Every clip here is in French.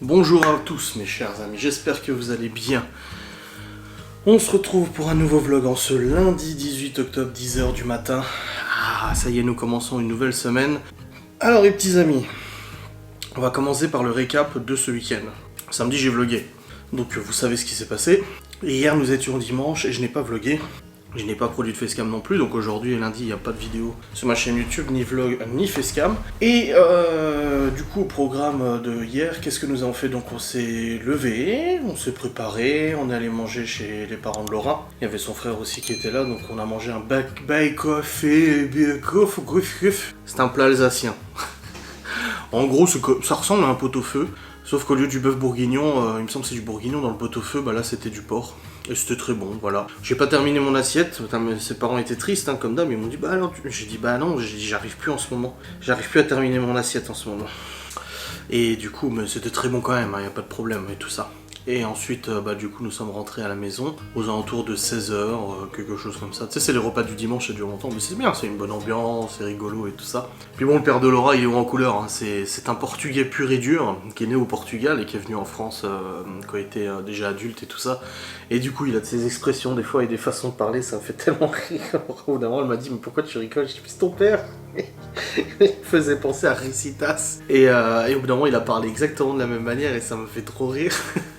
Bonjour à tous mes chers amis, j'espère que vous allez bien. On se retrouve pour un nouveau vlog en ce lundi 18 octobre 10h du matin. Ah, ça y est, nous commençons une nouvelle semaine. Alors les petits amis, on va commencer par le récap de ce week-end. Samedi j'ai vlogué, donc vous savez ce qui s'est passé. Et hier nous étions dimanche et je n'ai pas vlogué. Je n'ai pas produit de facecam non plus, donc aujourd'hui et lundi il n'y a pas de vidéo sur ma chaîne YouTube, ni vlog, ni facecam. Et du coup au programme de hier, qu'est-ce que nous avons fait? Donc on s'est levé, on s'est préparé, on est allé manger chez les parents de Laura. Il y avait son frère aussi qui était là, donc on a mangé un c'est un plat alsacien. En gros ça ressemble à un pot-au-feu, sauf qu'au lieu du bœuf bourguignon, il me semble que c'est du bourguignon dans le pot-au-feu, bah là c'était du porc. Et c'était très bon, voilà. J'ai pas terminé mon assiette, ses parents étaient tristes, hein, comme d'hab, ils m'ont dit bah non, j'ai dit bah non, j'arrive plus en ce moment. J'arrive plus à terminer mon assiette en ce moment. Et du coup, mais c'était très bon quand même, hein, y a pas de problème et tout ça. Et ensuite, du coup, nous sommes rentrés à la maison aux alentours de 16h, quelque chose comme ça. Tu sais, c'est les repas du dimanche, ça dure longtemps, mais c'est bien, c'est une bonne ambiance, c'est rigolo et tout ça. Puis bon, le père de Laura, il est haut en couleur, hein. C'est un Portugais pur et dur, qui est né au Portugal et qui est venu en France quand il était déjà adulte et tout ça. Et du coup, il a de ses expressions des fois et des façons de parler, ça me fait tellement rire. Au bout d'un moment, elle m'a dit, mais pourquoi tu rigoles? Je dis, c'est ton père. Il faisait penser à Ricitas. Et au bout d'un moment, il a parlé exactement de la même manière et ça me fait trop rire.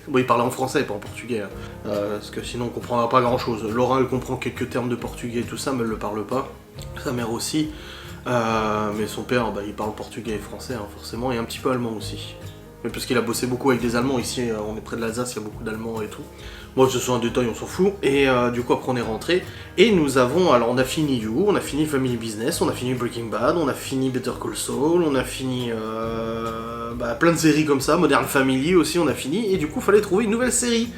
Bon, il parlait en français et pas en portugais, hein. Parce que sinon on comprendra pas grand chose. Laura elle comprend quelques termes de portugais et tout ça, mais elle le parle pas. Sa mère aussi. Mais son père, il parle portugais et français, hein, forcément, et un petit peu allemand aussi. Mais parce qu'il a bossé beaucoup avec des Allemands ici, on est près de l'Alsace, il y a beaucoup d'Allemands et tout. Moi, ce sont un détail, on s'en fout. Et du coup, après, on est rentré. Et nous avons, alors on a fini You, on a fini Family Business, on a fini Breaking Bad, on a fini Better Call Saul, on a fini plein de séries comme ça, Modern Family aussi, on a fini. Et du coup, il fallait trouver une nouvelle série.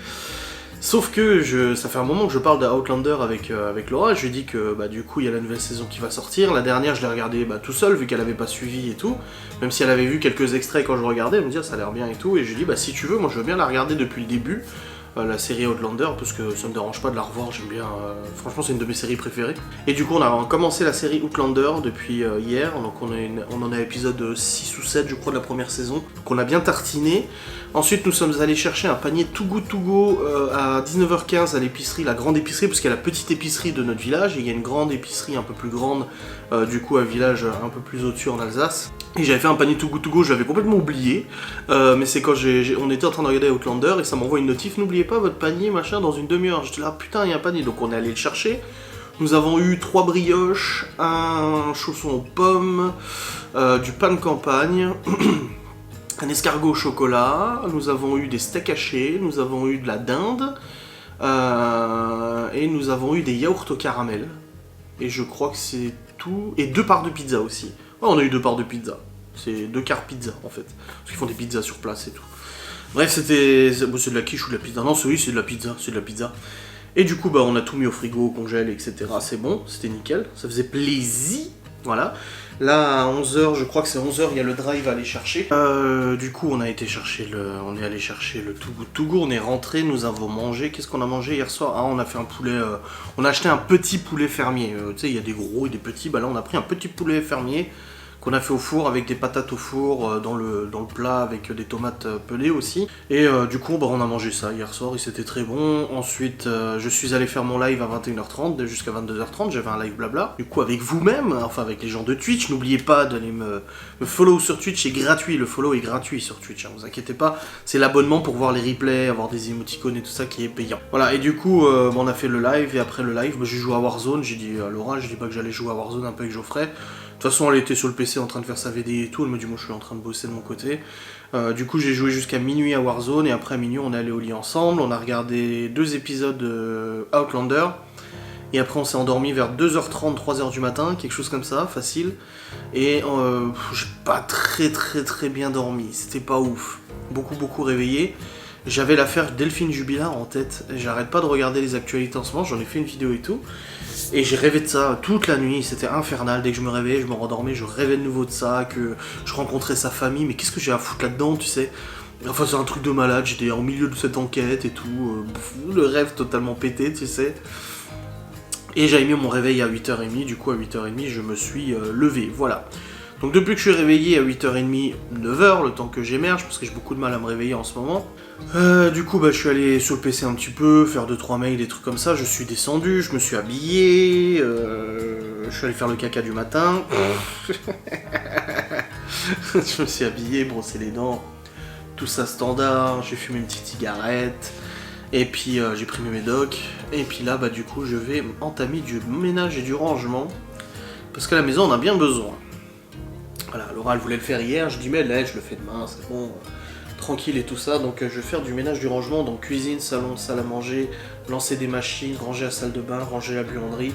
Sauf que ça fait un moment que je parle d'Outlander avec Laura, je lui dis que du coup il y a la nouvelle saison qui va sortir. La dernière je l'ai regardée tout seul vu qu'elle avait pas suivi et tout. Même si elle avait vu quelques extraits quand je regardais, elle me dit ça a l'air bien et tout. Et je lui dis si tu veux, moi je veux bien la regarder depuis le début, la série Outlander, parce que ça me dérange pas de la revoir, j'aime bien. Franchement c'est une de mes séries préférées. Et du coup on a commencé la série Outlander depuis hier, donc on en est à l'épisode 6 ou 7 je crois de la première saison, qu'on a bien tartiné. Ensuite, nous sommes allés chercher un panier Too Good To Go à 19h15 à l'épicerie, la grande épicerie, parce qu'il y a la petite épicerie de notre village, et il y a une grande épicerie un peu plus grande, du coup, un village un peu plus au-dessus en Alsace. Et j'avais fait un panier Too Good To Go, je l'avais complètement oublié, mais c'est quand on était en train de regarder Outlander, et ça m'envoie une notif, n'oubliez pas votre panier, machin, dans une demi-heure. J'étais là, putain, il y a un panier, donc on est allé le chercher. Nous avons eu 3 brioches, un chausson aux pommes, du pain de campagne... un escargot au chocolat, nous avons eu des steaks hachés, nous avons eu de la dinde, et nous avons eu des yaourts au caramel. Et je crois que c'est tout. Et 2 parts de pizza aussi. Ouais, on a eu 2 parts de pizza. C'est 2 quarts pizza en fait. Parce qu'ils font des pizzas sur place et tout. Bref, c'est de la quiche ou de la pizza. Non, oui, c'est de la pizza, c'est de la pizza. Et du coup, on a tout mis au frigo, au congèle, etc. C'est bon, c'était nickel. Ça faisait plaisir. Voilà. Là, à 11h, je crois que c'est 11h, il y a le drive à aller chercher. Du coup, on est allé chercher le Too Good To Go, on est rentré, nous avons mangé. Qu'est-ce qu'on a mangé hier soir? Ah, on a fait un poulet, on a acheté un petit poulet fermier. Tu sais, il y a des gros et des petits, là on a pris un petit poulet fermier qu'on a fait au four avec des patates au four dans le plat avec des tomates pelées aussi. Et du coup on a mangé ça hier soir et c'était très bon. Ensuite je suis allé faire mon live à 21h30 jusqu'à 22h30, j'avais un live blabla. Du coup avec vous-même, enfin avec les gens de Twitch, n'oubliez pas d'aller me follow sur Twitch, c'est gratuit, le follow est gratuit sur Twitch, hein, vous inquiétez pas. C'est l'abonnement pour voir les replays, avoir des émoticônes et tout ça qui est payant. Voilà, et du coup on a fait le live et après le live j'ai joué à Warzone, j'ai dit à Laura, je dis pas que j'allais jouer à Warzone un peu avec Geoffrey. De toute façon, elle était sur le PC en train de faire sa VD et tout, elle me dit moi je suis en train de bosser de mon côté. Du coup j'ai joué jusqu'à minuit à Warzone et après à minuit on est allé au lit ensemble, on a regardé 2 épisodes de Outlander. Et après on s'est endormi vers 2h30, 3h du matin, quelque chose comme ça, facile. Et j'ai pas très bien dormi, c'était pas ouf. Beaucoup réveillé. J'avais l'affaire Delphine Jubilard en tête, j'arrête pas de regarder les actualités en ce moment, j'en ai fait une vidéo et tout. Et j'ai rêvé de ça toute la nuit, c'était infernal, dès que je me réveillais, je me rendormais, je rêvais de nouveau de ça, que je rencontrais sa famille, mais qu'est-ce que j'ai à foutre là-dedans, tu sais? Enfin c'est un truc de malade, j'étais en milieu de cette enquête et tout, le rêve totalement pété, tu sais. Et j'avais mis mon réveil à 8h30, du coup à 8h30 je me suis levé, voilà. Donc depuis que je suis réveillé à 8h30, 9h, le temps que j'émerge, parce que j'ai beaucoup de mal à me réveiller en ce moment. Du coup, je suis allé sur le PC un petit peu, faire 2-3 mails, des trucs comme ça. Je suis descendu, je me suis habillé, je suis allé faire le caca du matin. Je me suis habillé, brossé les dents, tout ça standard. J'ai fumé une petite cigarette, et puis j'ai pris mes médocs. Et puis là, du coup, je vais entamer du ménage et du rangement, parce que la maison en a bien besoin. Voilà, Laura elle voulait le faire hier, je dis mais là je le fais demain, c'est bon, tranquille et tout ça. Donc je vais faire du ménage du rangement, donc cuisine, salon, salle à manger, lancer des machines, ranger la salle de bain, ranger la buanderie.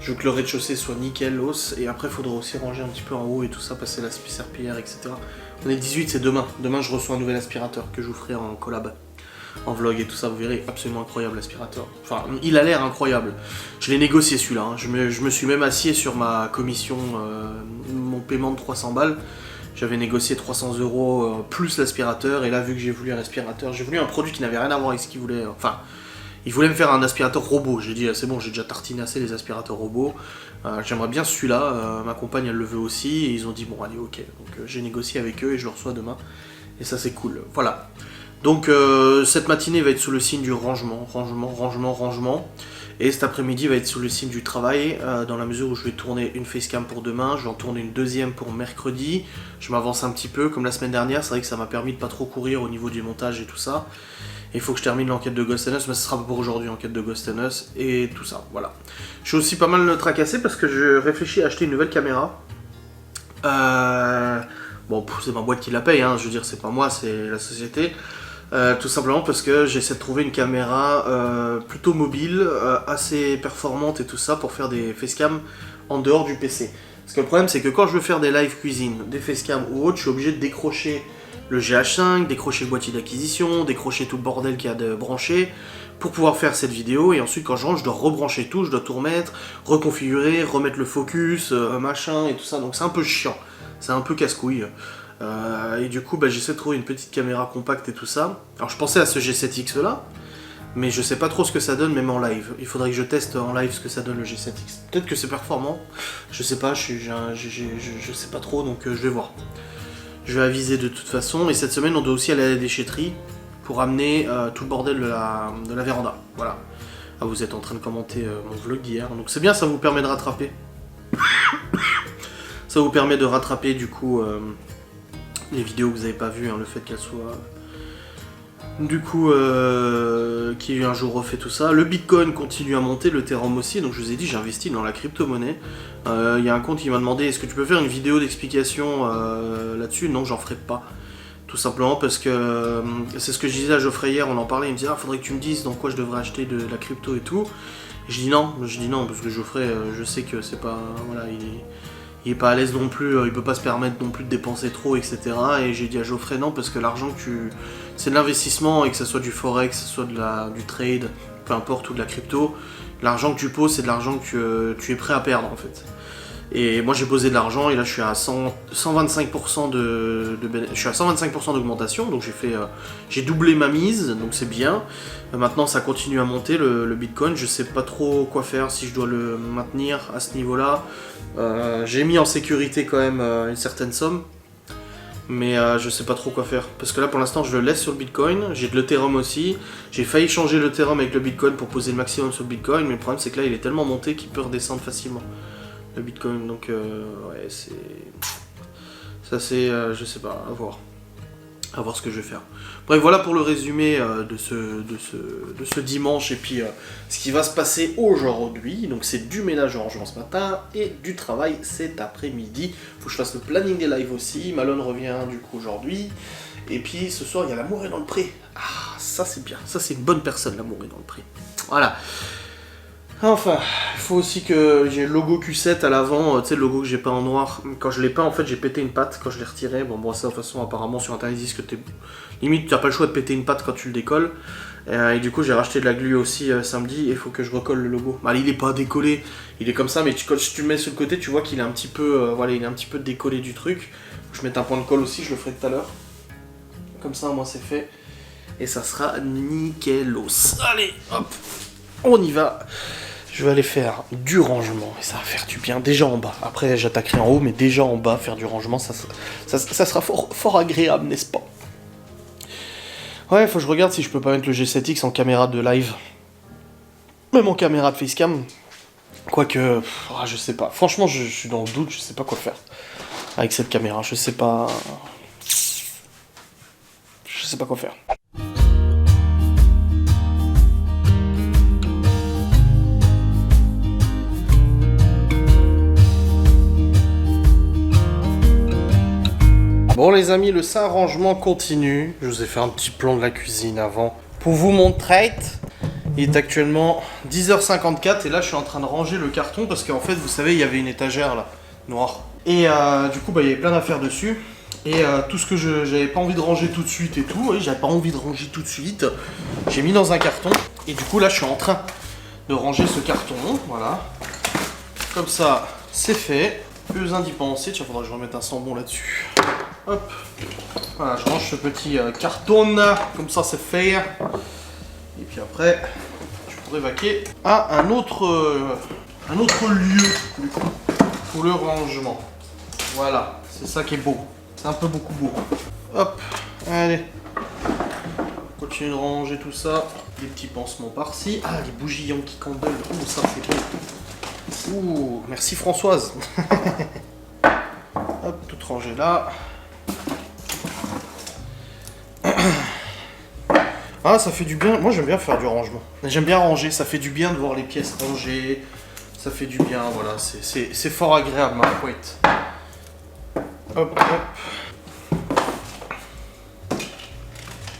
Je veux que le rez-de-chaussée soit nickel, os, et après il faudra aussi ranger un petit peu en haut et tout ça, passer la serpillière, etc. On est le 18, c'est demain. Demain je reçois un nouvel aspirateur que je vous ferai en collab. En vlog et tout ça, vous verrez, absolument incroyable l'aspirateur. Enfin, il a l'air incroyable. Je l'ai négocié celui-là, hein. Je me suis même assied sur ma commission, mon paiement de 300 balles. J'avais négocié 300 € plus l'aspirateur, et là vu que j'ai voulu un aspirateur, j'ai voulu un produit qui n'avait rien à voir avec ce qu'il voulait. Enfin, il voulait me faire un aspirateur robot. J'ai dit c'est bon, j'ai déjà tartiné assez les aspirateurs robots. J'aimerais bien celui-là, ma compagne elle le veut aussi, et ils ont dit bon allez ok. Donc j'ai négocié avec eux et je le reçois demain. Et ça c'est cool, voilà. Donc cette matinée va être sous le signe du rangement. Et cet après-midi va être sous le signe du travail, dans la mesure où je vais tourner une facecam pour demain, je vais en tourner une deuxième pour mercredi. Je m'avance un petit peu, comme la semaine dernière, c'est vrai que ça m'a permis de pas trop courir au niveau du montage et tout ça. Il faut que je termine l'enquête de Ghost & Us, mais ce sera pas pour aujourd'hui, l'enquête de Ghost & Us et tout ça, voilà. Je suis aussi pas mal tracassé parce que je réfléchis à acheter une nouvelle caméra. Bon, c'est ma boîte qui la paye, hein, je veux dire, c'est pas moi, c'est la société. Tout simplement parce que j'essaie de trouver une caméra plutôt mobile, assez performante et tout ça pour faire des facecam en dehors du PC. Parce que le problème c'est que quand je veux faire des live cuisine, des facecam ou autre, je suis obligé de décrocher le GH5, décrocher le boîtier d'acquisition, décrocher tout le bordel qu'il y a de branché pour pouvoir faire cette vidéo, et ensuite quand je rentre je dois rebrancher tout, je dois tout remettre, reconfigurer, remettre le focus, machin et tout ça, donc c'est un peu chiant, c'est un peu casse-couille. Et du coup j'essaie de trouver une petite caméra compacte et tout ça. Alors je pensais à ce G7X là, mais je sais pas trop ce que ça donne même en live. Il faudrait que je teste en live ce que ça donne le G7X. Peut-être que c'est performant, je sais pas, je sais pas trop, donc je vais voir. Je vais aviser de toute façon, et cette semaine on doit aussi aller à la déchetterie pour amener tout le bordel de la véranda. Voilà. Ah, vous êtes en train de commenter mon vlog d'hier, donc c'est bien, ça vous permet de rattraper. Ça vous permet de rattraper du coup les vidéos que vous n'avez pas vues, hein, le fait qu'elles soient... Du coup, qui un jour refait tout ça. Le Bitcoin continue à monter, le Ethereum aussi, donc je vous ai dit, j'ai investi dans la crypto-monnaie. Il y a un compte qui m'a demandé, est-ce que tu peux faire une vidéo d'explication là-dessus? Non, j'en ferai pas. Tout simplement parce que c'est ce que je disais à Geoffrey hier, on en parlait, il me disait, ah, faudrait que tu me dises dans quoi je devrais acheter de la crypto et tout. Et je dis non, parce que Geoffrey, je sais que c'est pas... Voilà, il est pas à l'aise non plus, il peut pas se permettre non plus de dépenser trop, etc. Et j'ai dit à Geoffrey non, parce que l'argent que tu... c'est de l'investissement, et que ce soit du forex, que ce soit du trade, peu importe, ou de la crypto, l'argent que tu poses, c'est de l'argent que tu es prêt à perdre en fait. Et moi j'ai posé de l'argent, et là je suis à 125% je suis à 125% d'augmentation, donc j'ai doublé ma mise, donc c'est bien. Maintenant ça continue à monter le Bitcoin, je sais pas trop quoi faire, si je dois le maintenir à ce niveau-là. J'ai mis en sécurité quand même une certaine somme, mais je sais pas trop quoi faire, parce que là pour l'instant je le laisse sur le Bitcoin. J'ai de l'Ethereum aussi, j'ai failli changer l'Ethereum avec le Bitcoin pour poser le maximum sur le Bitcoin, mais le problème c'est que là il est tellement monté qu'il peut redescendre facilement, le Bitcoin, donc ouais, c'est... Ça c'est, je sais pas, à voir ce que je vais faire. Bref, voilà pour le résumé de ce dimanche, et puis ce qui va se passer aujourd'hui. Donc c'est du ménage au rangement ce matin et du travail cet après-midi. Faut que je fasse le planning des lives aussi. Malone revient du coup aujourd'hui. Et puis ce soir il y a L'amour est dans le pré. Ah, ça c'est bien, ça c'est une bonne personne, L'amour est dans le pré. Voilà. Enfin, il faut aussi que j'ai le logo Q7 à l'avant, tu sais, le logo que j'ai peint en noir. Quand je l'ai peint, en fait, j'ai pété une patte quand je l'ai retiré. Bon, ça, de toute façon, apparemment, sur internet, ils disent que limite, tu n'as pas le choix de péter une patte quand tu le décolles. Et du coup, j'ai racheté de la glu aussi samedi, et il faut que je recolle le logo. Bah, il est pas décollé, il est comme ça, mais si tu le mets sur le côté, tu vois qu'il est un petit peu, voilà, il est un petit peu décollé du truc. Faut que je mette un point de colle aussi, je le ferai tout à l'heure. Comme ça, moi, c'est fait. Et ça sera nickelos. Allez, hop, on y va. je vais aller faire du rangement et ça va faire du bien déjà en bas. Après j'attaquerai en haut, mais déjà en bas faire du rangement, ça sera fort agréable, n'est-ce pas? Ouais, faut que je regarde si je peux pas mettre le G7X en caméra de live. Même en caméra de facecam. Quoique, je sais pas. Franchement, je suis dans le doute, je sais pas quoi faire avec cette caméra. Je sais pas quoi faire. Bon les amis, le Saint-Rangement continue. Je vous ai fait un petit plan de la cuisine avant pour vous montrer. Il est actuellement 10h54 et là je suis en train de ranger le carton parce qu'en fait vous savez il y avait une étagère là, noire. Et du coup il y avait plein d'affaires dessus. Et tout ce que j'avais pas envie de ranger tout de suite et tout, oui, j'avais pas envie de ranger tout de suite, j'ai mis dans un carton. Et du coup là je suis en train de ranger ce carton, voilà. Comme ça c'est fait, plus besoin d'y penser, tiens faudra que je remette un sambon là-dessus. Hop, voilà, je range ce petit carton, comme ça c'est fait. Et puis après, je pourrais vaquer à un autre lieu du coup, pour le rangement. Voilà, c'est ça qui est beau. C'est un peu beaucoup beau. Hop, allez. Continue de ranger tout ça. Des petits pansements par-ci. Ah, les bougillons qui candellent. Ouh, ça c'est beau. Ouh, merci Françoise. Hop, tout rangé là. Ah, ça fait du bien. Moi, j'aime bien faire du rangement. J'aime bien ranger. Ça fait du bien de voir les pièces rangées. Ça fait du bien, voilà. C'est fort agréable, ma couette. Hop, hop.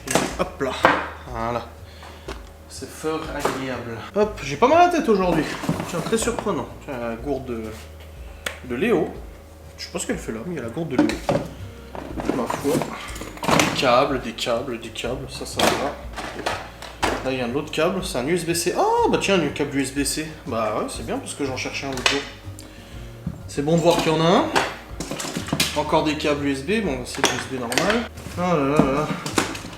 Et hop là. Voilà. C'est fort agréable. Hop, j'ai pas mal la tête aujourd'hui. Tiens, très surprenant. Tiens, la gourde de Léo. Je sais pas ce qu'elle fait là, mais il y a la gourde de Léo. Ma foi. Des câbles, ça va. Là, il y a un autre câble, c'est un USB-C. Oh, bah tiens, un câble USB-C. Bah ouais, c'est bien parce que j'en cherchais un l'autre jour. C'est bon de voir qu'il y en a un. Encore des câbles USB, bon, c'est l'USB normal. Oh là là là.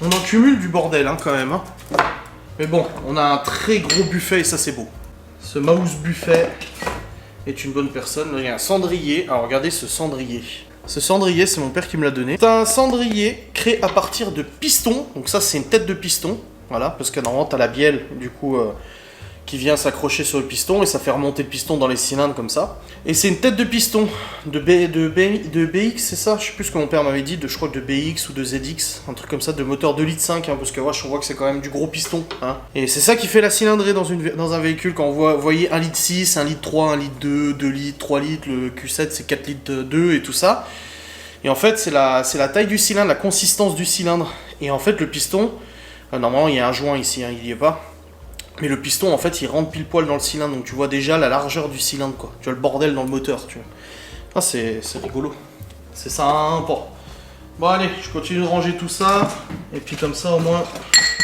On en cumule du bordel, hein, quand même. Hein. Mais bon, on a un très gros buffet et ça, c'est beau. Ce mouse buffet est une bonne personne. Là, il y a un cendrier. Alors, regardez ce cendrier. Ce cendrier, c'est mon père qui me l'a donné. C'est un cendrier créé à partir de pistons. Donc ça, c'est une tête de piston. Voilà, parce que normalement, t'as la bielle, du coup, qui vient s'accrocher sur le piston et ça fait remonter le piston dans les cylindres comme ça. Et c'est une tête de piston de BX, c'est ça? Je sais plus ce que mon père m'avait dit, je crois de BX ou de ZX, un truc comme ça, de moteur 2,5 litres, hein, parce que on voit que c'est quand même du gros piston. Hein. Et c'est ça qui fait la cylindrée dans un véhicule, quand vous voyez 1,6 litre, 1,3 litre, 1,2 litre, 2 litres, 3 litres, le Q7 c'est 4 litres 2 et tout ça. Et en fait c'est la taille du cylindre, la consistance du cylindre. Et en fait le piston, normalement il y a un joint ici, hein, il y est pas. Mais le piston, en fait, il rentre pile poil dans le cylindre, donc tu vois déjà la largeur du cylindre, quoi. Tu vois le bordel dans le moteur, tu vois. Ah, c'est rigolo. C'est sympa. Bon, allez, je continue de ranger tout ça, et puis comme ça, au moins,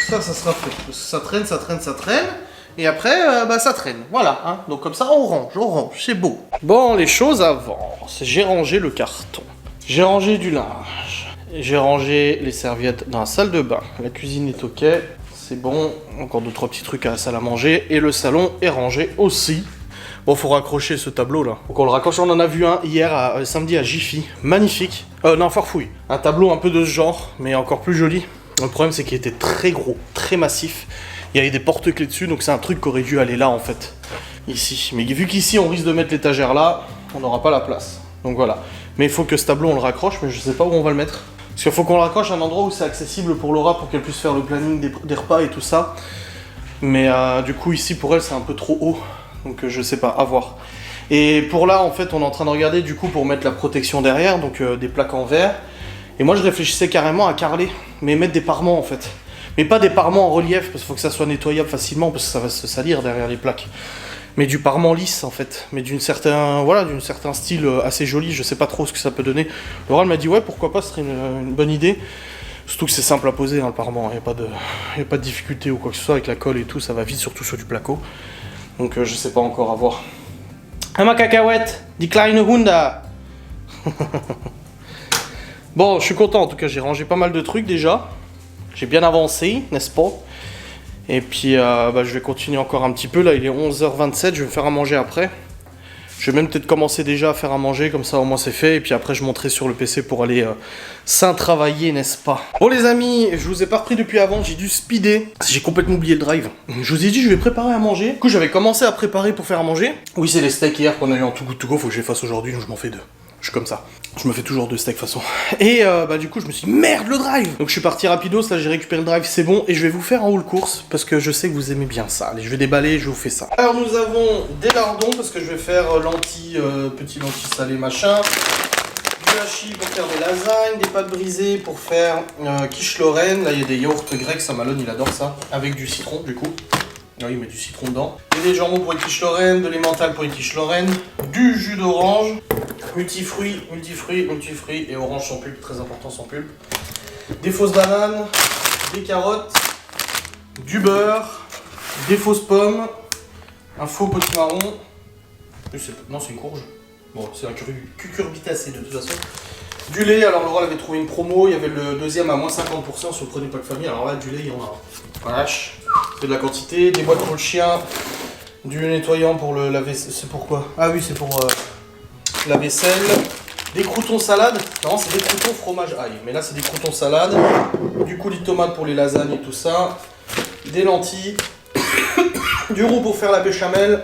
ça sera fait. Parce que ça traîne, et après, ça traîne. Voilà, hein. Donc comme ça, on range, c'est beau. Bon, les choses avancent. J'ai rangé le carton. J'ai rangé du linge. J'ai rangé les serviettes dans la salle de bain. La cuisine est ok. C'est bon, encore 2-3 petits trucs à la salle à manger, et le salon est rangé aussi. Bon, faut raccrocher ce tableau là. Donc on le raccroche, on en a vu un hier, samedi à Jiffy, magnifique. Non, Farfouille. Un tableau un peu de ce genre, mais encore plus joli. Le problème c'est qu'il était très gros, très massif. Il y avait des porte-clés dessus, donc c'est un truc qui aurait dû aller là en fait. Ici. Mais vu qu'ici on risque de mettre l'étagère là, on n'aura pas la place. Donc voilà. Mais il faut que ce tableau on le raccroche, mais je sais pas où on va le mettre. Parce qu'il faut qu'on le raccroche à un endroit où c'est accessible pour Laura, pour qu'elle puisse faire le planning des repas et tout ça. Mais du coup ici pour elle c'est un peu trop haut, donc je sais pas, à voir. Et pour là en fait on est en train de regarder du coup pour mettre la protection derrière, donc des plaques en verre. Et moi je réfléchissais carrément à carreler, mais mettre des parements en fait. Mais pas des parements en relief, parce qu'il faut que ça soit nettoyable facilement, parce que ça va se salir derrière les plaques. Mais du parement lisse en fait, mais d'un certain style assez joli, je sais pas trop ce que ça peut donner. Laura m'a dit ouais pourquoi pas, ce serait une bonne idée. Surtout que c'est simple à poser hein, le parement, il n'y a pas de difficulté ou quoi que ce soit avec la colle et tout, ça va vite surtout sur du placo. Donc je sais pas encore à voir. Ah ma cacahuète, die kleine Hunda. Bon, je suis content en tout cas, j'ai rangé pas mal de trucs déjà. J'ai bien avancé, n'est-ce pas? Et puis je vais continuer encore un petit peu. Là il est 11h27, je vais faire à manger après. Je vais même peut-être commencer déjà à faire à manger, comme ça au moins c'est fait. Et puis après je monterai sur le PC pour aller travailler, n'est-ce pas? Bon les amis, je vous ai pas repris depuis avant, j'ai dû speeder. J'ai complètement oublié le drive. Je vous ai dit je vais préparer à manger. Du coup j'avais commencé à préparer pour faire à manger. Oui c'est les steaks hier qu'on a eu en Too Good To Go, faut que je les fasse aujourd'hui, donc je m'en fais 2. Je suis comme ça. Je me fais toujours 2 steaks de toute façon. Et du coup je me suis dit merde le drive. Donc je suis parti rapidos, là j'ai récupéré le drive, c'est bon. Et je vais vous faire un haul course parce que je sais que vous aimez bien ça. Allez je vais déballer, je vous fais ça. Alors nous avons des lardons parce que je vais faire petits lentilles salées machin. Du hachis pour faire des lasagnes, des pâtes brisées pour faire quiche Lorraine. Là il y a des yaourts grecs, ça Malone il adore ça. Avec du citron du coup. Là, il met du citron dedans. Il y a des jambons pour une quiche Lorraine, de l'emmental pour une quiche Lorraine, du jus d'orange, multifruits et orange sans pulpe, très important sans pulpe. Des fausses bananes, des carottes, du beurre, des fausses pommes, un faux potimarron. Non, c'est une courge. Bon, c'est un cucurbitacé de toute façon. Du lait, alors Laura avait trouvé une promo, il y avait le deuxième à moins 50% sur le produit pack famille, alors là du lait il y en a. Vache, c'est de la quantité, des boîtes pour le chien, du nettoyant pour le lave-vaisselle, c'est pourquoi? Ah oui c'est pour la vaisselle, des croûtons salade, non c'est des croûtons fromage ail, mais là c'est des croûtons salade, du coulis de tomate pour les lasagnes et tout ça, des lentilles, du roux pour faire la béchamel,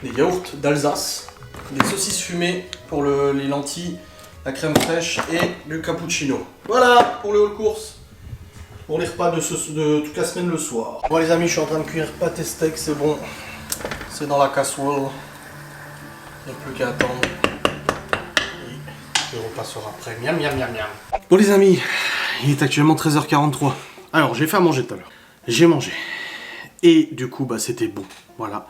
des yaourts d'Alsace, des saucisses fumées pour les lentilles, la crème fraîche et du cappuccino. Voilà pour le haul course. Pour les repas de toute la semaine le soir. Bon les amis, je suis en train de cuire pâte et steak, c'est bon. C'est dans la casserole. Il n'y a plus qu'à attendre. Et le repas sera prêt. Miam miam miam miam. Bon les amis, il est actuellement 13h43. Alors j'ai fait à manger tout à l'heure. J'ai mangé. Et du coup c'était bon. Voilà.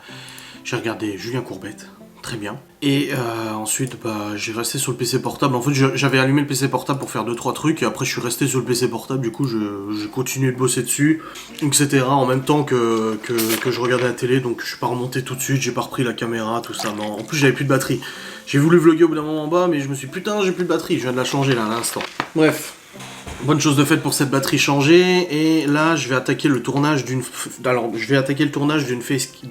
J'ai regardé Julien Courbette. Très bien. Et ensuite, j'ai resté sur le PC portable. En fait, j'avais allumé le PC portable pour faire 2-3 trucs. Et après, je suis resté sur le PC portable. Du coup, j'ai continué de bosser dessus, etc. En même temps que je regardais la télé. Donc, je suis pas remonté tout de suite. J'ai pas repris la caméra, tout ça. Non. En plus, j'avais plus de batterie. J'ai voulu vlogger au bout d'un moment en bas, mais je me suis dit, putain, j'ai plus de batterie. Je viens de la changer là, à l'instant. Bref. Bonne chose de faite pour cette batterie changée. Et là, je vais attaquer le tournage de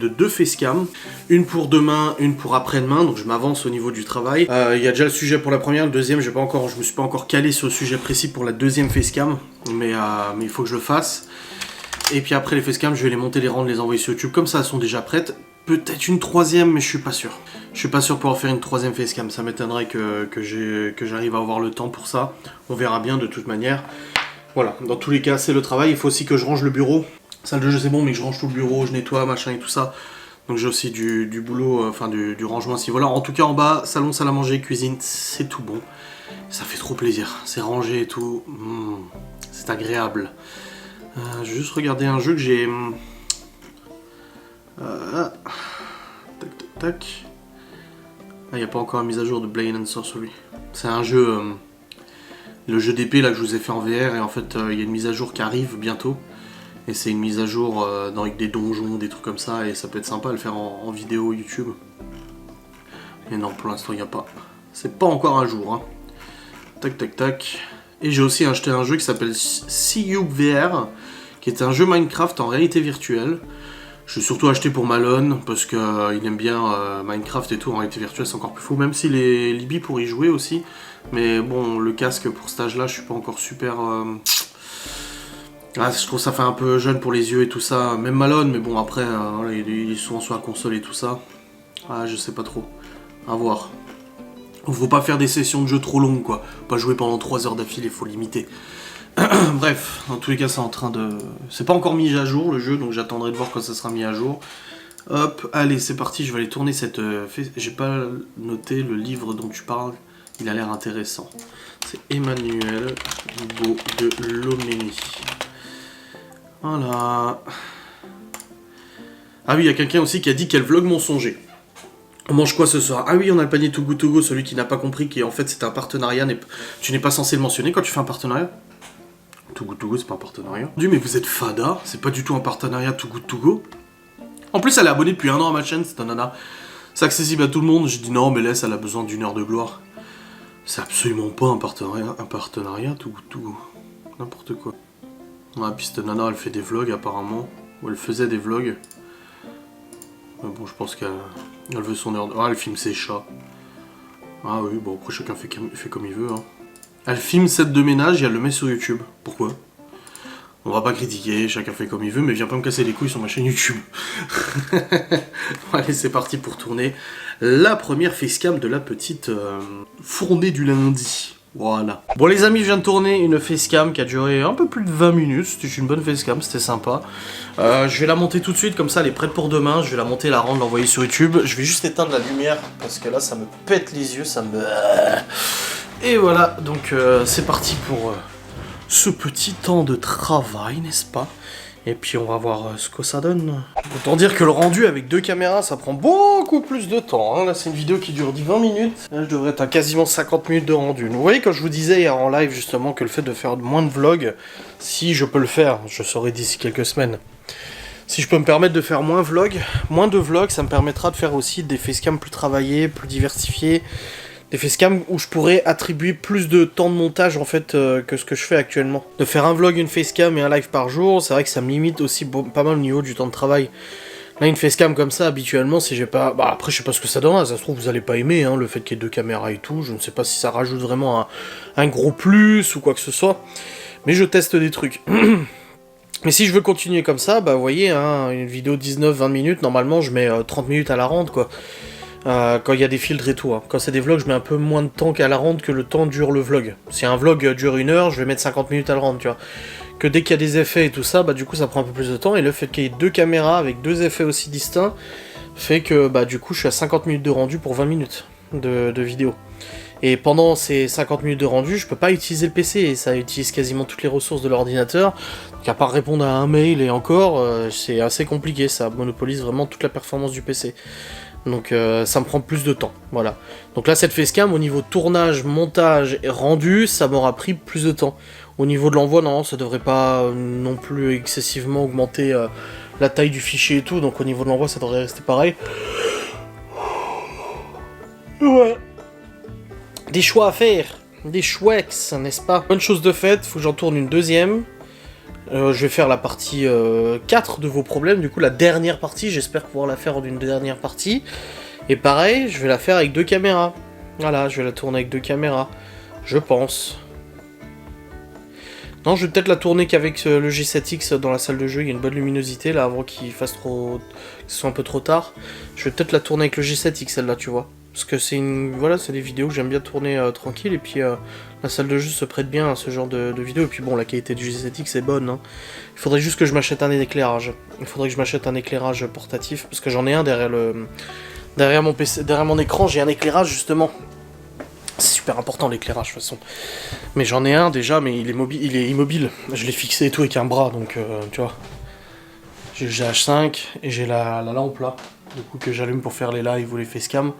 2 facecam. Une pour demain, une pour après-demain. Donc je m'avance au niveau du travail. Il y a déjà le sujet pour la première, le deuxième, je me suis pas encore calé sur le sujet précis pour la deuxième facecam. Mais il faut que je le fasse. Et puis après les facecam, je vais les monter, les rendre, les envoyer sur YouTube. Comme ça, elles sont déjà prêtes. Peut-être une troisième, mais je suis pas sûr. Je suis pas sûr pour pouvoir faire une troisième facecam. Ça m'étonnerait que j'arrive à avoir le temps pour ça. On verra bien de toute manière. Voilà, dans tous les cas, c'est le travail. Il faut aussi que je range le bureau. Salle de jeu, c'est bon, mais que je range tout le bureau, je nettoie, machin et tout ça. Donc j'ai aussi du boulot, du rangement ainsi. Voilà, en tout cas, en bas, salon, salle à manger, cuisine, c'est tout bon. Ça fait trop plaisir. C'est rangé et tout. C'est agréable. Je vais juste regarder un jeu que j'ai... tac tac tac. Ah, il n'y a pas encore une mise à jour de Blade and Sorcery. C'est un jeu, le jeu d'épée là que je vous ai fait en VR, et en fait il y a une mise à jour qui arrive bientôt. Et c'est une mise à jour avec des donjons, des trucs comme ça, et ça peut être sympa à le faire en vidéo YouTube. Et non, pour l'instant il n'y a pas. C'est pas encore un jour. Hein. Tac tac tac. Et j'ai aussi acheté un jeu qui s'appelle CU VR, qui est un jeu Minecraft en réalité virtuelle. Je l'ai surtout acheté pour Malone, parce qu'il aime bien Minecraft et tout, en réalité virtuelle c'est encore plus fou, même si les Libby pour y jouer aussi. Mais bon, le casque pour cet âge là, je suis pas encore super... je trouve ça fait un peu jeune pour les yeux et tout ça, même Malone, mais bon après, voilà, il est souvent sur la console et tout ça. Ah, je sais pas trop, à voir. Faut pas faire des sessions de jeu trop longues quoi, pas jouer pendant 3 heures d'affilée, faut limiter. Bref, dans tous les cas c'est en train de... C'est pas encore mis à jour le jeu, donc j'attendrai de voir quand ça sera mis à jour. Hop, allez c'est parti, je vais aller tourner cette... J'ai pas noté le livre dont tu parles, il a l'air intéressant. C'est Emmanuel Hugo de Loménie. Voilà. Ah oui, il y a quelqu'un aussi qui a dit qu'elle vlog mensonger. On mange quoi ce soir? Ah oui, on a le panier Too Good To Go, celui qui n'a pas compris qu'en fait c'est un partenariat, tu n'es pas censé le mentionner quand tu fais un partenariat. Too Good To Go, c'est pas un partenariat. Mais vous êtes fada, c'est pas du tout un partenariat Too Good To Go. En plus, elle est abonnée depuis 1 an à ma chaîne, cette nana. C'est accessible à tout le monde. J'ai dit non, mais laisse, elle a besoin d'une heure de gloire. C'est absolument pas un partenariat Too Good To Go. N'importe quoi. Ouais, puis cette nana, elle fait des vlogs apparemment. Ou elle faisait des vlogs. Mais bon, je pense qu'elle veut son heure de... Ah, elle filme ses chats. Ah oui, bon, après chacun fait comme il veut. Hein. Elle filme cette de ménage et elle le met sur YouTube. Pourquoi? On va pas critiquer, chacun fait comme il veut, mais viens pas me casser les couilles sur ma chaîne YouTube. Allez, c'est parti pour tourner la première facecam de la petite fournée du lundi. Voilà. Bon les amis, je viens de tourner une facecam qui a duré un peu plus de 20 minutes. C'était une bonne facecam, c'était sympa. Je vais la monter tout de suite, comme ça elle est prête pour demain. Je vais la monter, la rendre, l'envoyer sur YouTube. Je vais juste éteindre la lumière, parce que là ça me pète les yeux, ça me... Et voilà, donc c'est parti pour ce petit temps de travail, n'est-ce pas? Et puis on va voir ce que ça donne. Autant dire que le rendu avec 2 caméras, ça prend beaucoup plus de temps. Hein. Là, c'est une vidéo qui dure 20 minutes. Là, je devrais être à quasiment 50 minutes de rendu. Vous voyez, quand je vous disais hier en live, justement, que le fait de faire moins de vlogs, si je peux le faire, je saurai d'ici quelques semaines. Si je peux me permettre de faire moins de vlogs, ça me permettra de faire aussi des facecams plus travaillés, plus diversifiés. Des facecams où je pourrais attribuer plus de temps de montage en fait que ce que je fais actuellement. De faire un vlog, une facecam et un live par jour, c'est vrai que ça me limite aussi pas mal au niveau du temps de travail. Là, une facecam comme ça, habituellement, si j'ai pas... Bah après, je sais pas ce que ça donnera, ça se trouve, vous allez pas aimer, hein, le fait qu'il y ait 2 caméras et tout, je ne sais pas si ça rajoute vraiment un gros plus ou quoi que ce soit. Mais je teste des trucs. Mais si je veux continuer comme ça, bah vous voyez, hein, une vidéo 19-20 minutes, normalement je mets 30 minutes à la rendre, quoi. Quand il y a des filtres et tout. Hein. Quand c'est des vlogs, je mets un peu moins de temps qu'à la rendre que le temps dure le vlog. Si un vlog dure 1 heure, je vais mettre 50 minutes à le rendre, tu vois. Que dès qu'il y a des effets et tout ça, bah du coup ça prend un peu plus de temps. Et le fait qu'il y ait 2 caméras avec 2 effets aussi distincts, fait que bah du coup je suis à 50 minutes de rendu pour 20 minutes de vidéo. Et pendant ces 50 minutes de rendu, je peux pas utiliser le PC, et ça utilise quasiment toutes les ressources de l'ordinateur. Donc à part répondre à un mail et encore, c'est assez compliqué, ça monopolise vraiment toute la performance du PC. Donc ça me prend plus de temps, voilà. Donc là cette facecam, au niveau tournage, montage et rendu, ça m'aura pris plus de temps. Au niveau de l'envoi, non, ça devrait pas non plus excessivement augmenter la taille du fichier et tout, donc au niveau de l'envoi ça devrait rester pareil. Ouais. Des choix à faire, des chouex, n'est-ce pas? Bonne chose de faite, faut que j'en tourne une deuxième. Je vais faire la partie 4 de vos problèmes, du coup la dernière partie, j'espère pouvoir la faire en une dernière partie. Et pareil, je vais la faire avec 2 caméras. Voilà, je vais la tourner avec 2 caméras, je pense. Non, je vais peut-être la tourner qu'avec le G7X dans la salle de jeu, il y a une bonne luminosité là, avant qu'il fasse trop... que ce soit un peu trop tard. Je vais peut-être la tourner avec le G7X celle-là, tu vois. Parce que c'est une... Voilà, c'est des vidéos que j'aime bien tourner tranquille, et puis la salle de jeu se prête bien à ce genre de vidéos, et puis bon, la qualité du G7X est bonne, hein. Il faudrait juste que je m'achète un éclairage. Il faudrait que je m'achète un éclairage portatif, parce que j'en ai un derrière mon PC, derrière mon écran, j'ai un éclairage justement. C'est super important l'éclairage de toute façon. Mais j'en ai un déjà, mais il est immobile. Je l'ai fixé et tout avec un bras, donc tu vois. J'ai le GH5 et j'ai la lampe là, du coup que j'allume pour faire les lives ou les facecam.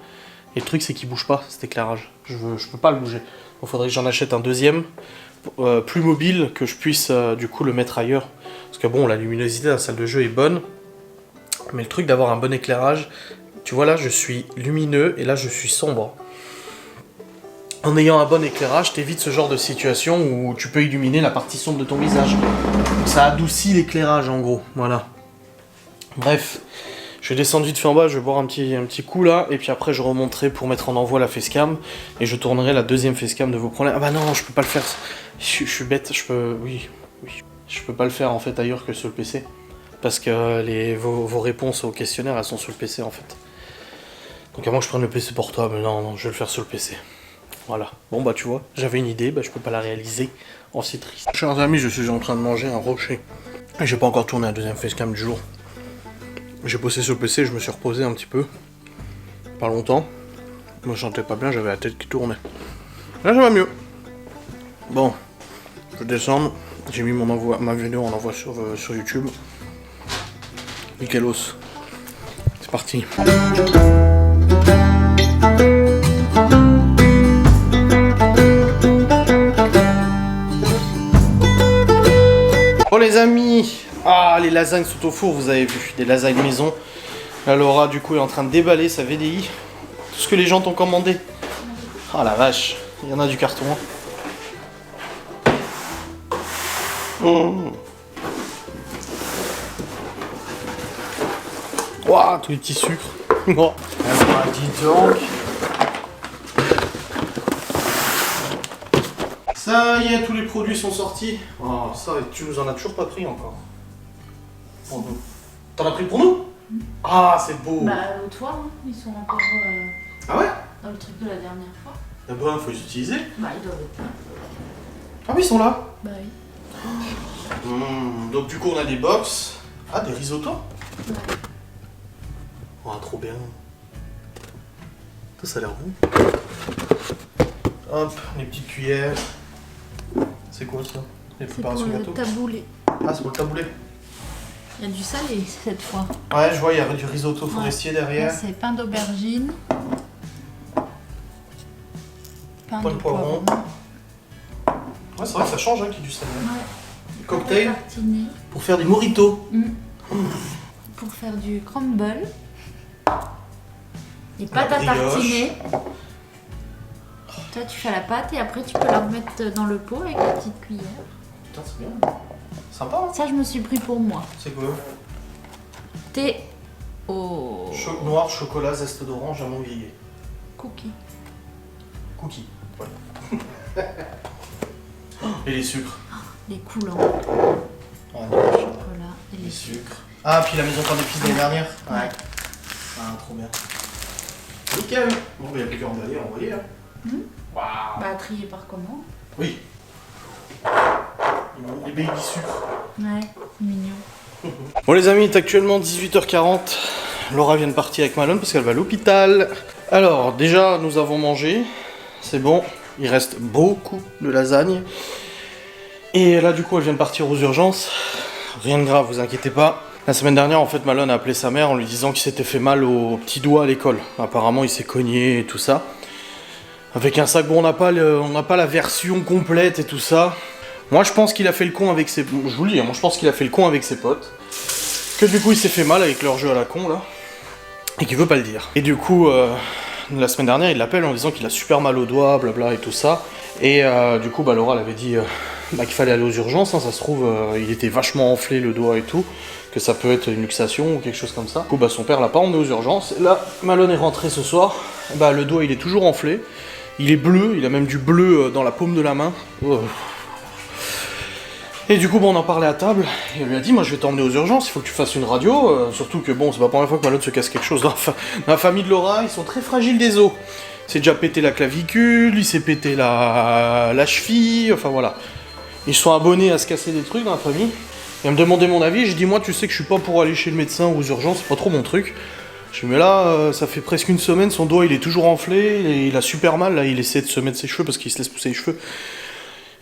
Et le truc c'est qu'il bouge pas cet éclairage. Je peux pas le bouger. Il faudrait que j'en achète un deuxième, plus mobile, que je puisse du coup le mettre ailleurs. Parce que bon, la luminosité de la salle de jeu est bonne. Mais le truc d'avoir un bon éclairage, tu vois là je suis lumineux et là je suis sombre. En ayant un bon éclairage, t'évites ce genre de situation où tu peux illuminer la partie sombre de ton visage. Donc ça adoucit l'éclairage en gros, voilà. Bref, je vais descendre vite fait en bas, je vais boire un petit coup là, et puis après je remonterai pour mettre en envoi la facecam, et je tournerai la deuxième facecam de vos problèmes. Ah bah non, je peux pas le faire, je suis bête, oui, je peux pas le faire en fait ailleurs que sur le PC. Parce que vos réponses au questionnaire, elles sont sur le PC en fait. Donc à moins que je prenne le PC portable, non, je vais le faire sur le PC. Voilà. Bon bah tu vois, j'avais une idée, bah je peux pas la réaliser. Oh c'est triste. Chers amis, je suis en train de manger un rocher. Et j'ai pas encore tourné la deuxième facecam du jour. J'ai bossé sur le PC, je me suis reposé un petit peu. Pas longtemps. Je me sentais pas bien, j'avais la tête qui tournait. Là ça va mieux. Bon, je vais descendre. J'ai mis ma vidéo en envoi sur YouTube. Nickelos. C'est parti. Oh les amis, ah les lasagnes sont au four, vous avez vu, des lasagnes maison. Là Laura du coup est en train de déballer sa VDI. Tout ce que les gens t'ont commandé. Ah la vache, il y en a du carton. Waouh, tous les petits sucres. Oh. Alors, dis donc. Ça y est, tous les produits sont sortis. Oh, ça, tu nous en as toujours pas pris encore. Pour nous. T'en as pris pour nous? Ah, c'est beau. Bah, toi, hein, ils sont encore Ah ouais? dans le truc de la dernière fois. D'abord, il faut les utiliser. Bah, ils doivent être là. Ah oui, ils sont là. Bah oui. Donc du coup, on a des box. Ah, des risottos. Ouais. Oh, trop bien. Ça a l'air bon. Hop, les petites cuillères. C'est quoi ça? Les C'est pour préparations le gâteau. taboulé. Ah, c'est pour le taboulé. Il y a du salé cette fois. Ouais, je vois, il y a du risotto forestier derrière. Là, c'est pain d'aubergine. Pain Pain de poivron. Ouais, c'est vrai que ça change hein, qu'il y ait du salé. Ouais. Cocktail. Pâte à tartiner. Pour faire des mojitos. Pour faire du crumble. Et La pâte à brioche. tartiner. Toi, tu fais la pâte et après, tu peux la remettre dans le pot avec la petite cuillère. Putain, c'est bien. Sympa, hein? Ça, je me suis pris pour moi. C'est quoi? Thé au Noir, chocolat, zeste d'orange, amande grillée. cookie. Cookie. Ouais. Et les sucres. Les coulants. Ah, Chocolat et les les sucres. Ah, puis la maison pain d'épices de l'année dernière. Ouais. Ah, trop bien. Nickel. Bon, il n'y a plus qu'à emballer, envoyer. Hein. Waouh. Bah, trier par commande. Oui. Les baby sucres. Ouais, c'est mignon. Bon les amis, il est actuellement 18h40. Laura vient de partir avec Malone parce qu'elle va à l'hôpital. Alors déjà nous avons mangé, c'est bon, il reste beaucoup de lasagne. Et là du coup elle vient de partir aux urgences. Rien de grave, vous inquiétez pas. La semaine dernière en fait Malone a appelé sa mère en lui disant qu'il s'était fait mal au petit doigt à l'école. Apparemment il s'est cogné et tout ça. Avec un sac, bon on n'a pas la version complète et tout ça. Moi je pense qu'il a fait le con avec ses... Je vous le dis, moi je pense qu'il a fait le con avec ses potes. Que du coup il s'est fait mal avec leur jeu à la con là. Et qu'il veut pas le dire. Et du coup, la semaine dernière il l'appelle en disant qu'il a super mal au doigt, blabla et tout ça. Et du coup Laura elle avait dit qu'il fallait aller aux urgences, hein, ça se trouve il était vachement enflé le doigt et tout. Que ça peut être une luxation ou quelque chose comme ça. Du coup son père l'a pas emmené aux urgences. Et là Malone est rentré ce soir, le doigt il est toujours enflé. Il est bleu, il a même du bleu dans la paume de la main. Oh. Et du coup, on en parlait à table, et elle lui a dit, moi je vais t'emmener aux urgences, il faut que tu fasses une radio, surtout que bon, c'est pas la première fois que Malone se casse quelque chose. Dans la famille de Laura, ils sont très fragiles des os. Il s'est déjà pété la clavicule, il s'est pété la cheville, enfin voilà. Ils sont abonnés à se casser des trucs dans la famille. Et elle me demandait mon avis, j'ai dit, moi tu sais que je suis pas pour aller chez le médecin ou aux urgences, c'est pas trop mon truc. Je dis, mais là, ça fait presque une semaine, son doigt il est toujours enflé, et il a super mal, là il essaie de se mettre ses cheveux parce qu'il se laisse pousser les cheveux.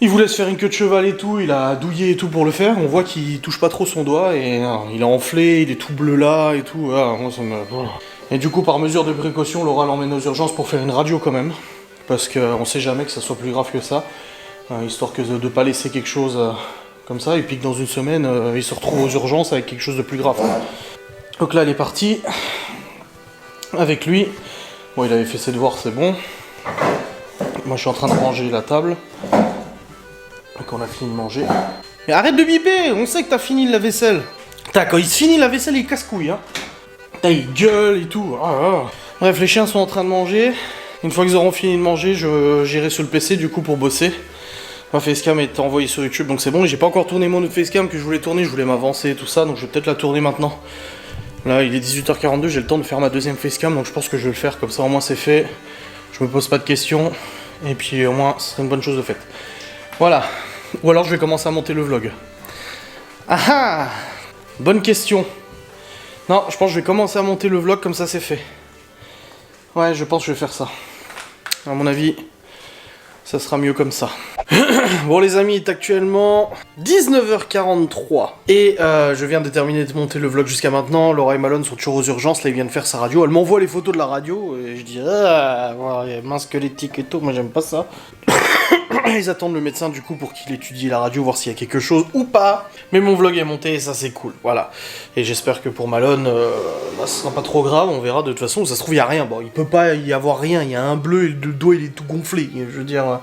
Il voulait se faire une queue de cheval et tout, il a douillé et tout pour le faire, on voit qu'il touche pas trop son doigt, et il est enflé, il est tout bleu là et tout, moi ça me... Et du coup par mesure de précaution, Laura l'emmène aux urgences pour faire une radio quand même, parce qu'on sait jamais que ça soit plus grave que ça, histoire que de pas laisser quelque chose comme ça, et puis que dans une semaine, il se retrouve aux urgences avec quelque chose de plus grave. Donc là elle est partie, avec lui, bon il avait fait ses devoirs, c'est bon. Moi je suis en train de ranger la table. Donc on a fini de manger. Mais arrête de biper, on sait que t'as fini la vaisselle. Putain, quand il se finit la vaisselle, il casse-couille, hein. Putain, il gueule et tout. Bref, les chiens sont en train de manger. Une fois qu'ils auront fini de manger, j'irai sur le PC du coup pour bosser. Ma facecam est envoyée sur YouTube, donc c'est bon. J'ai pas encore tourné mon autre facecam que je voulais tourner, je voulais m'avancer et tout ça, donc je vais peut-être la tourner maintenant. Là, il est 18h42, j'ai le temps de faire ma deuxième facecam, donc je pense que je vais le faire, comme ça au moins c'est fait. Je me pose pas de questions, et puis au moins c'est une bonne chose de faite. Voilà. Ou alors je vais commencer à monter le vlog. Ah ah! Bonne question. Non, je pense que je vais commencer à monter le vlog, comme ça c'est fait. Ouais, je pense que je vais faire ça. À mon avis, ça sera mieux comme ça. Bon les amis, il est actuellement 19h43. Et je viens de terminer de monter le vlog jusqu'à maintenant. Laura et Malone sont toujours aux urgences, là ils viennent faire sa radio. Elle m'envoie les photos de la radio et je dis ouais, main squelettique et tout, moi j'aime pas ça. Ils attendent le médecin du coup pour qu'il étudie la radio, voir s'il y a quelque chose ou pas. Mais mon vlog est monté et ça c'est cool, voilà. Et j'espère que pour Malone, ce sera pas trop grave, on verra. De toute façon, ça se trouve il y a rien. Bon, il peut pas y avoir rien, il y a un bleu et le doigt il est tout gonflé. Je veux dire,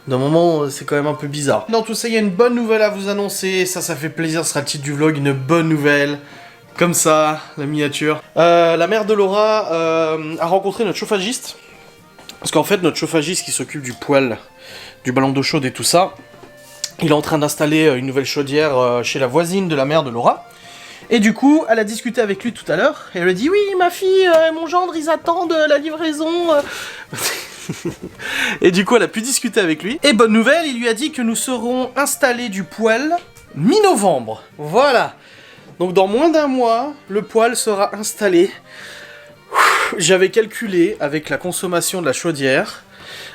d'un moment c'est quand même un peu bizarre. Dans tout ça, il y a une bonne nouvelle à vous annoncer, ça fait plaisir, ce sera le titre du vlog, une bonne nouvelle. Comme ça, la miniature. La mère de Laura a rencontré notre chauffagiste. Parce qu'en fait, notre chauffagiste qui s'occupe du poêle, du ballon d'eau chaude et tout ça, il est en train d'installer une nouvelle chaudière chez la voisine de la mère de Laura. Et du coup, elle a discuté avec lui tout à l'heure. Et elle a dit, oui, ma fille, mon gendre, ils attendent la livraison. Et du coup, elle a pu discuter avec lui. Et bonne nouvelle, il lui a dit que nous serons installés du poêle mi-novembre. Voilà. Donc dans moins d'un mois, le poêle sera installé. J'avais calculé avec la consommation de la chaudière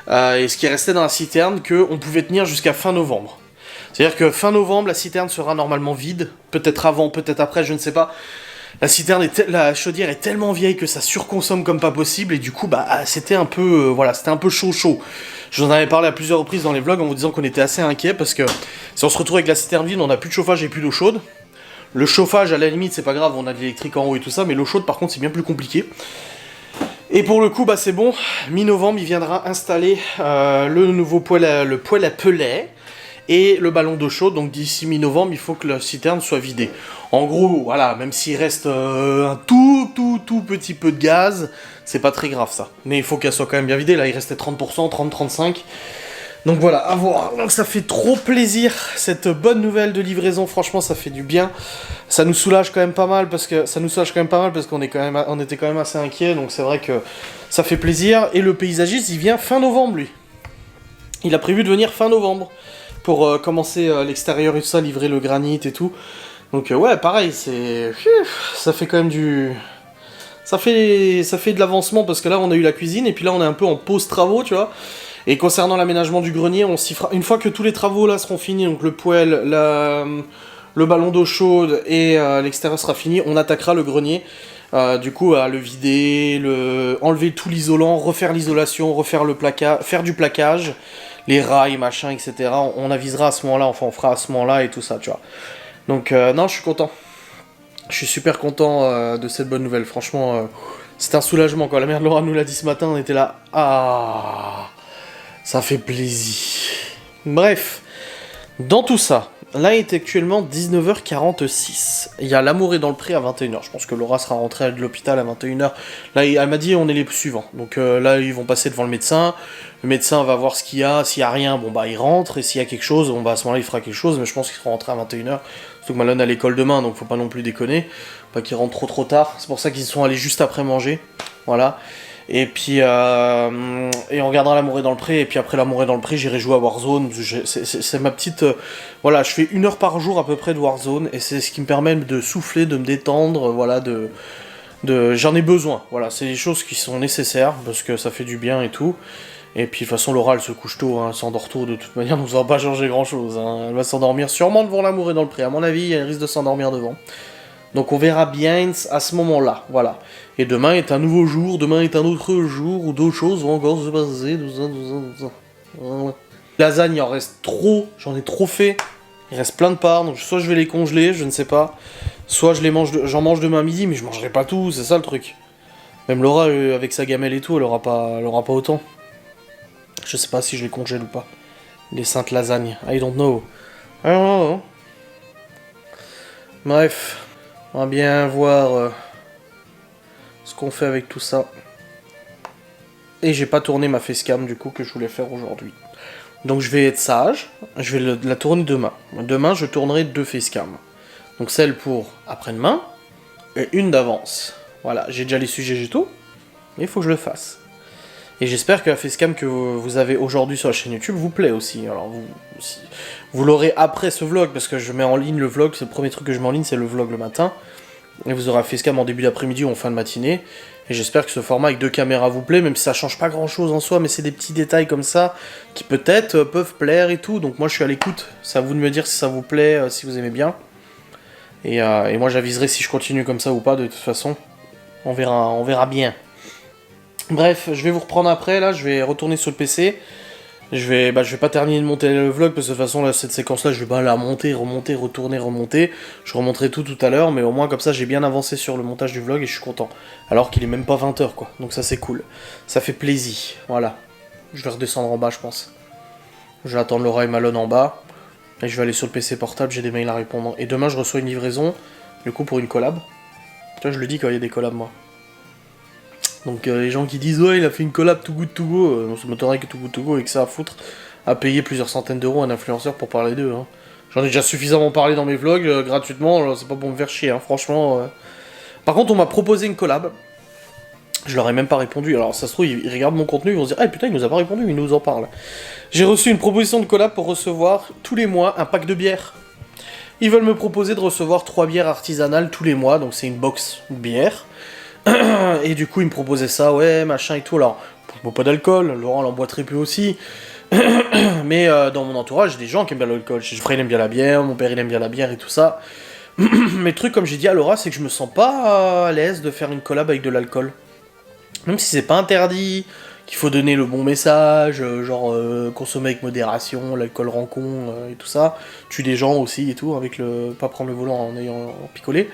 et ce qui restait dans la citerne qu'on pouvait tenir jusqu'à fin novembre. C'est-à-dire que fin novembre, la citerne sera normalement vide. Peut-être avant, peut-être après, je ne sais pas. La chaudière est tellement vieille que ça surconsomme comme pas possible et du coup, c'était un peu, c'était un peu chaud. Je vous en avais parlé à plusieurs reprises dans les vlogs en vous disant qu'on était assez inquiets parce que si on se retrouve avec la citerne vide, on n'a plus de chauffage et plus d'eau chaude. Le chauffage, à la limite, c'est pas grave, on a de l'électrique en haut et tout ça, mais l'eau chaude, par contre, c'est bien plus compliqué. Et pour le coup, c'est bon, mi-novembre, il viendra installer le nouveau poêle, le poêle à pellet et le ballon d'eau chaude, donc d'ici mi-novembre, il faut que la citerne soit vidée. En gros, voilà, même s'il reste un tout petit peu de gaz, c'est pas très grave ça. Mais il faut qu'elle soit quand même bien vidée, là il restait 30%, 30-35%. Donc voilà, à voir. Donc ça fait trop plaisir, cette bonne nouvelle de livraison, franchement ça fait du bien. Ça nous soulage quand même pas mal parce qu'on était quand même assez inquiets, donc c'est vrai que ça fait plaisir. Et le paysagiste, il vient fin novembre lui. Il a prévu de venir fin novembre pour commencer l'extérieur et tout ça, livrer le granit et tout. Donc ouais, pareil, ça fait quand même du... Ça fait de l'avancement parce que là on a eu la cuisine et puis là on est un peu en pause travaux, tu vois. Et concernant l'aménagement du grenier, on s'y fera... Une fois que tous les travaux là seront finis, donc le poêle, le ballon d'eau chaude et l'extérieur sera fini, on attaquera le grenier. Du coup, à le vider, enlever tout l'isolant, refaire l'isolation, refaire le placage, faire du plaquage, les rails, machin, etc. On avisera à ce moment-là, enfin on fera à ce moment-là et tout ça, tu vois. Donc non, je suis content. Je suis super content de cette bonne nouvelle, franchement, c'est un soulagement. Quand la mère de Laura nous l'a dit ce matin, on était là, ah, ça fait plaisir. Bref, dans tout ça, là il est actuellement 19h46. Il y a L'amour est dans le pré à 21h. Je pense que Laura sera rentrée de l'hôpital à 21h. Là, elle m'a dit on est les suivants. Donc là, ils vont passer devant le médecin. Le médecin va voir ce qu'il y a. S'il y a rien, il rentre. Et s'il y a quelque chose, à ce moment-là, il fera quelque chose. Mais je pense qu'ils seront rentrés à 21h. Surtout que Malone a l'école demain, donc faut pas non plus déconner. Pas qu'ils rentrent trop tard. C'est pour ça qu'ils sont allés juste après manger. Voilà. Et puis, et on regardera L'amour est dans le pré, et puis après L'amour est dans le pré, j'irai jouer à Warzone. C'est ma petite... voilà, je fais 1 heure par jour à peu près de Warzone, et c'est ce qui me permet de souffler, de me détendre, voilà, j'en ai besoin, voilà, c'est des choses qui sont nécessaires, parce que ça fait du bien et tout. Et puis de toute façon, Laura, elle se couche tôt, hein, elle s'endort tôt de toute manière, donc ça va pas changer grand-chose. Hein. Elle va s'endormir sûrement devant L'amour est dans le pré, à mon avis, elle risque de s'endormir devant. Donc on verra bien à ce moment-là, voilà. Et demain est un nouveau jour, demain est un autre jour, où d'autres choses vont encore se passer, tout ça. Voilà. Lasagne, il en reste trop, j'en ai trop fait. Il reste plein de parts, donc soit je vais les congeler, je ne sais pas. Soit j'en mange demain midi, mais je mangerai pas tout, c'est ça le truc. Même Laura, avec sa gamelle et tout, elle aura pas autant. Je sais pas si je les congèle ou pas. Les saintes lasagnes, I don't know. I don't know. Bref. On va bien voir ce qu'on fait avec tout ça. Et j'ai pas tourné ma facecam du coup que je voulais faire aujourd'hui. Donc je vais être sage, je vais la tourner demain. Demain je tournerai 2 facecams. Donc celle pour après-demain et une d'avance. Voilà, j'ai déjà les sujets j'ai tout, mais il faut que je le fasse. Et j'espère que la facecam que vous avez aujourd'hui sur la chaîne YouTube vous plaît aussi. Alors vous l'aurez après ce vlog, parce que je mets en ligne le vlog, c'est le premier truc que je mets en ligne, c'est le vlog le matin. Et vous aurez la facecam en début d'après-midi ou en fin de matinée. Et j'espère que ce format avec 2 caméras vous plaît, même si ça change pas grand-chose en soi, mais c'est des petits détails comme ça qui peut-être peuvent plaire et tout. Donc moi je suis à l'écoute, c'est à vous de me dire si ça vous plaît, si vous aimez bien. Et moi j'aviserai si je continue comme ça ou pas, de toute façon. On verra bien. Bref, je vais vous reprendre après, là, je vais retourner sur le PC. Je vais pas terminer de monter le vlog, parce que de toute façon, là, cette séquence-là, je vais pas la monter, remonter, retourner, remonter. Je remonterai tout à l'heure, mais au moins, comme ça, j'ai bien avancé sur le montage du vlog, et je suis content. Alors qu'il est même pas 20h, quoi. Donc ça, c'est cool. Ça fait plaisir, voilà. Je vais redescendre en bas, je pense. Je vais attendre Laura et Malone en bas. Et je vais aller sur le PC portable, j'ai des mails à répondre. Et demain, je reçois une livraison, du coup, pour une collab. Tu vois, je le dis quand il y a des collabs, moi. Donc les gens qui disent ouais il a fait une collab Too Good To Go, on se m'étonnerait que Too Good To Go et que ça à foutre à payer plusieurs centaines d'euros à un influenceur pour parler d'eux. Hein. J'en ai déjà suffisamment parlé dans mes vlogs gratuitement, c'est pas pour me faire chier, hein, franchement. Par contre on m'a proposé une collab, je leur ai même pas répondu, alors ça se trouve ils regardent mon contenu, ils vont se dire ah putain il nous a pas répondu, il nous en parle. J'ai reçu une proposition de collab pour recevoir tous les mois un pack de bières. Ils veulent me proposer de recevoir 3 bières artisanales tous les mois, donc c'est une box de bières. Et du coup, il me proposait ça, ouais, machin et tout. Alors, je bois pas d'alcool, Laurent l'en boit très peu aussi. Mais dans mon entourage, j'ai des gens qui aiment bien l'alcool. Frère, il aime bien la bière, mon père, il aime bien la bière et tout ça. Mais le truc, comme j'ai dit à Laura, c'est que je me sens pas à l'aise de faire une collab avec de l'alcool. Même si c'est pas interdit, qu'il faut donner le bon message, genre consommer avec modération, l'alcool rend con et tout ça. Tue des gens aussi et tout, avec le pas prendre le volant en ayant picolé.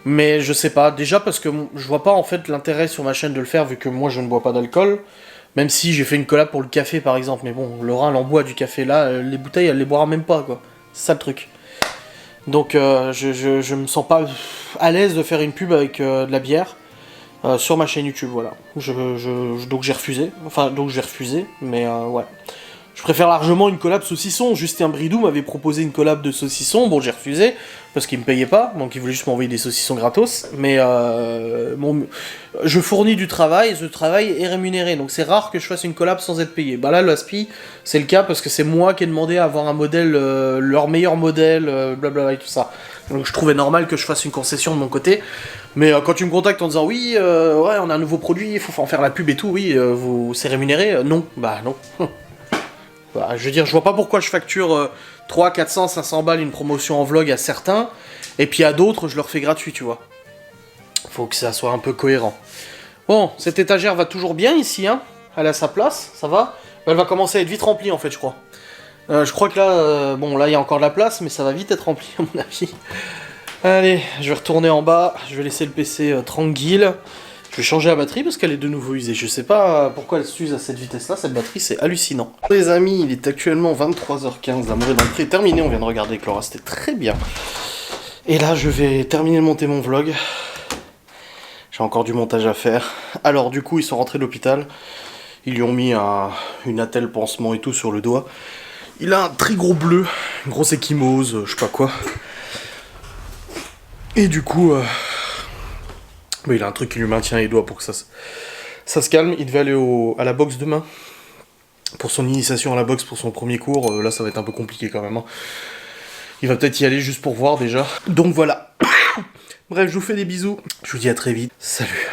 Mais je sais pas, déjà parce que je vois pas en fait l'intérêt sur ma chaîne de le faire vu que moi je ne bois pas d'alcool. Même si j'ai fait une collab pour le café par exemple, mais bon, Laura elle en boit du café là, les bouteilles elle les boira même pas quoi. C'est ça le truc. Donc je me sens pas à l'aise de faire une pub avec de la bière sur ma chaîne YouTube, voilà. Donc j'ai refusé, mais ouais. Je préfère largement une collab saucisson. Justin Bridou m'avait proposé une collab de saucisson. Bon, j'ai refusé, parce qu'il me payait pas, donc il voulait juste m'envoyer des saucissons gratos. Mais bon, je fournis du travail, et ce travail est rémunéré. Donc c'est rare que je fasse une collab sans être payé. Bah là, l'Aspi, c'est le cas, parce que c'est moi qui ai demandé à avoir un modèle, leur meilleur modèle, blablabla et tout ça. Donc je trouvais normal que je fasse une concession de mon côté. Mais quand tu me contactes en disant oui, ouais, on a un nouveau produit, il faut en faire la pub et tout, oui, c'est rémunéré, non, bah non. Bah, je veux dire, je vois pas pourquoi je facture 300, 400, 500 balles une promotion en vlog à certains, et puis à d'autres, je leur fais gratuit, tu vois. Faut que ça soit un peu cohérent. Bon, cette étagère va toujours bien ici, hein. Elle a sa place, ça va. Elle va commencer à être vite remplie, en fait, je crois. Je crois que là, bon, là, il y a encore de la place, mais ça va vite être rempli, à mon avis. Allez, je vais retourner en bas, je vais laisser le PC tranquille. Je vais changer la batterie parce qu'elle est de nouveau usée. Je sais pas pourquoi elle s'use à cette vitesse-là, cette batterie, c'est hallucinant. Les amis, il est actuellement 23h15, la mauvaise d'entrée est terminée, on vient de regarder avec Laura, c'était très bien. Et là, je vais terminer de monter mon vlog. J'ai encore du montage à faire. Alors du coup, ils sont rentrés de l'hôpital. Ils lui ont mis une attelle pansement et tout sur le doigt. Il a un très gros bleu, une grosse échymose, je sais pas quoi. Et du coup... Mais il a un truc qui lui maintient les doigts pour que ça se calme. Il devait aller à la boxe demain. Pour son initiation à la boxe, pour son premier cours. Là, ça va être un peu compliqué quand même. Hein. Il va peut-être y aller juste pour voir déjà. Donc voilà. Bref, je vous fais des bisous. Je vous dis à très vite. Salut.